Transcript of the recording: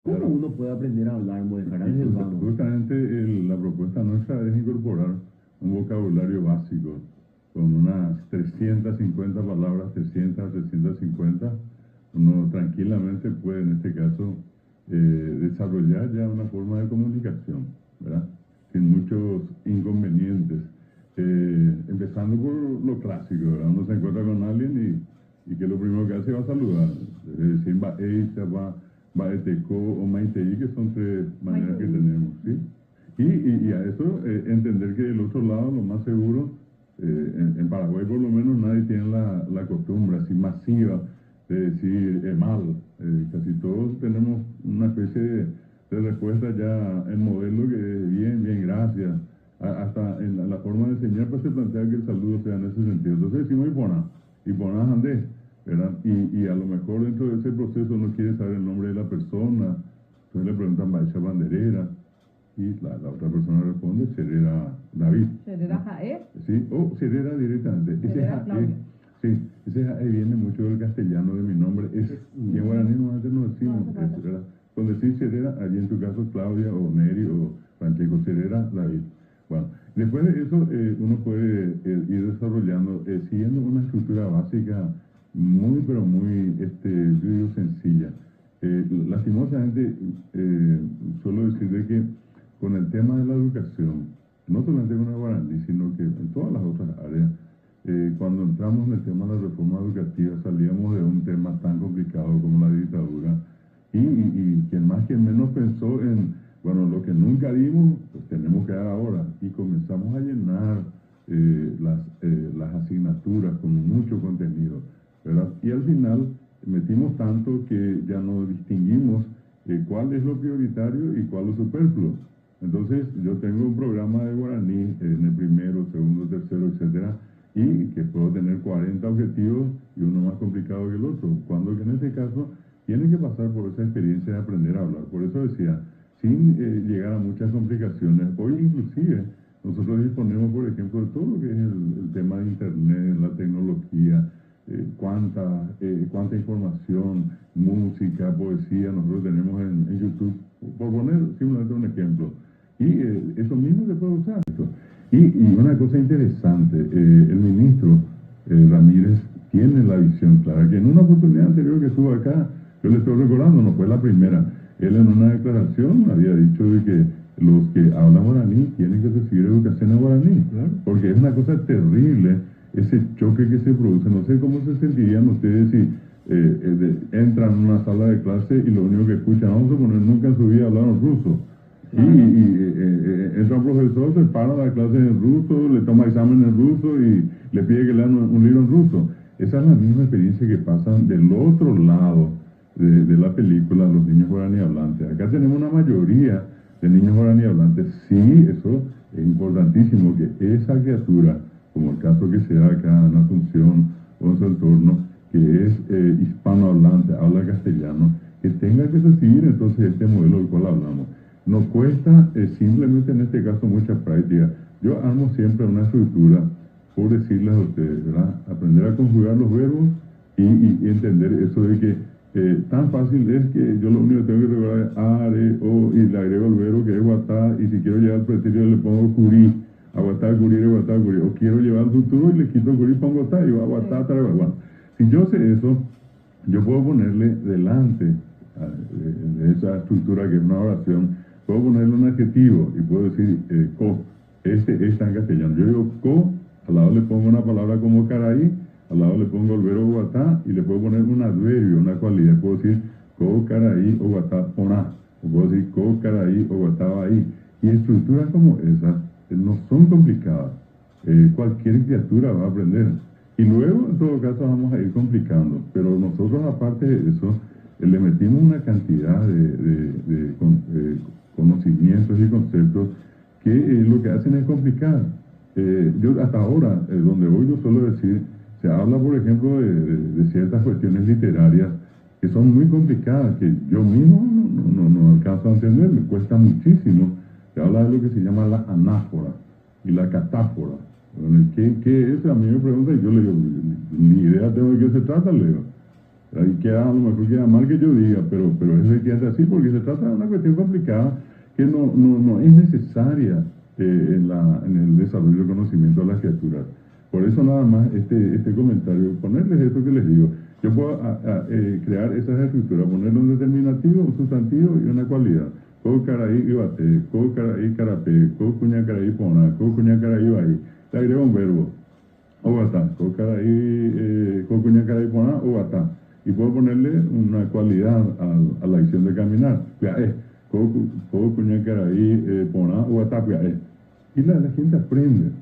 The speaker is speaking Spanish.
¿Cómo Claro. uno puede aprender a hablar Modejar Y desde el vamos? justamente la propuesta nuestra es incorporar un vocabulario básico con unas 350 palabras, 300, 350. Uno tranquilamente puede, en este caso, desarrollar ya una forma de comunicación, ¿verdad? Sin muchos inconvenientes. Empezando por lo clásico, ¿verdad? Uno se encuentra con alguien y que lo primero que hace va a saludar. Es decir, va eita, va eteco o maitei, que son tres maneras que tenemos, ¿sí? Y a eso entender que del otro lado, lo más seguro, en Paraguay por lo menos nadie tiene la costumbre así masiva de decir mal. Casi todos tenemos una especie de respuesta ya en modelo que es bien, bien, gracias. Hasta en la forma de enseñar pues se plantea que el saludo sea en ese sentido. Entonces decimos Iponá Andés, ¿verdad? Y a lo mejor dentro de ese proceso uno quiere saber el nombre de la persona, entonces le preguntan Baixa Banderera, y la otra persona responde Cerera David. ¿Cerera ¿no? Jae? Sí, o Cerera directamente. Ese Cerera Jae, Claudia. sí, ese Jae viene mucho del castellano de mi nombre. Y en guaraní normalmente no decimos No hace falta. ¿verdad? Cuando decís Cerera, allí en tu caso Claudia o Neri o Francesco Cerera David. Bueno, después de eso uno puede ir desarrollando, siguiendo una estructura básica muy, pero muy, yo digo, sencilla. Lastimosamente, suelo decir de que con el tema de la educación, no solamente con el guaraní, sino que en todas las otras áreas, cuando entramos en el tema de la reforma educativa, salíamos de un tema tan complicado como la dictadura, y quien más, quien menos pensó en, bueno, lo que nunca dimos, pues tenemos que dar ahora, y comenzamos a llenar las asignaturas con mucho contenido, ¿verdad? Y al final metimos tanto que ya no distinguimos cuál es lo prioritario y cuál lo superfluo. Entonces, yo tengo un programa de guaraní en el primero, segundo, tercero, etcétera, y que puedo tener 40 objetivos y uno más complicado que el otro. Cuando que en este caso tienen que pasar por esa experiencia de aprender a hablar. Por eso decía, sin llegar a muchas complicaciones, hoy inclusive nosotros disponemos, por ejemplo, de todo lo que es el tema de internet, la tecnología, cuánta información, música, poesía nosotros tenemos en YouTube, por poner simplemente un ejemplo. Y eso mismo se puede usar. Y una cosa interesante, el ministro Ramírez tiene la visión clara, que en una oportunidad anterior que estuvo acá, yo le estoy recordando, no fue la primera, él en una declaración había dicho de que los que hablan guaraní tienen que recibir educación en guaraní, Claro. porque es una cosa terrible ese choque que se produce. No sé cómo se sentirían ustedes si entran en una sala de clase y lo único que escuchan, vamos a poner, nunca en su vida hablaron ruso. Claro. Entra un profesor, se para la clase en ruso, le toma examen en ruso y le pide que lean un libro en ruso. Esa es la misma experiencia que pasan del otro lado de la película los niños guaraní hablantes. Acá tenemos una mayoría de niños guaraní hablantes. Sí, eso es importantísimo, que esa criatura, como el caso que se da acá en Asunción o en su entorno, que es hispanohablante, habla castellano, que tenga que recibir entonces este modelo del cual hablamos. Nos cuesta simplemente en este caso mucha práctica. Yo armo siempre una estructura por decirles a ustedes, ¿verdad? Aprender a conjugar los verbos y entender eso de que tan fácil es que yo lo único que tengo que recordar es are, o, y le agrego el verbo que es guatá, y si quiero llevar al pretérito le pongo curí, aguatá, curí, aguatá, curí, o quiero llevar al futuro y le quito el curí, pongo tá, y digo aguatá, tá, bueno, si yo sé eso, yo puedo ponerle delante de esa estructura que es una oración, puedo ponerle un adjetivo y puedo decir co, este está en castellano. Yo digo co, al lado le pongo una palabra como caraí, al lado le pongo el verbo guatá y le puedo poner un adverbio, una cualidad. Puedo decir co, caraí o guatá poná, o puedo decir co, caraí o guatá bahí. Y estructuras como esas no son complicadas. Cualquier criatura va a aprender. Y luego, en todo caso, vamos a ir complicando. Pero nosotros, aparte de eso, le metimos una cantidad de conocimientos y conceptos que lo que hacen es complicar. Yo hasta ahora, donde voy, yo suelo decir, se habla, por ejemplo, de ciertas cuestiones literarias que son muy complicadas, que yo mismo no alcanzo a entender, me cuesta muchísimo. Se habla de lo que se llama la anáfora y la catáfora. Bueno, ¿qué es? A mí me preguntan y yo le digo, ni idea tengo de qué se trata, le digo. Ahí queda, a lo mejor queda mal que yo diga, pero es efectivamente así, porque se trata de una cuestión complicada que no es necesaria en el desarrollo del conocimiento de las criaturas. Por eso nada más este comentario, ponerles esto que les digo. Yo puedo crear esas estructuras, ponerle un determinativo, un sustantivo y una cualidad. Co caraí ibate, co caraí carapé, co cuña caraí pona, co cuña caraí baí. Le agrego un verbo. Obata, co caraí, co cuña caraí pona, obata. Y puedo ponerle una cualidad a la acción de caminar. Co cuña caraí pona, obata, y la gente aprende.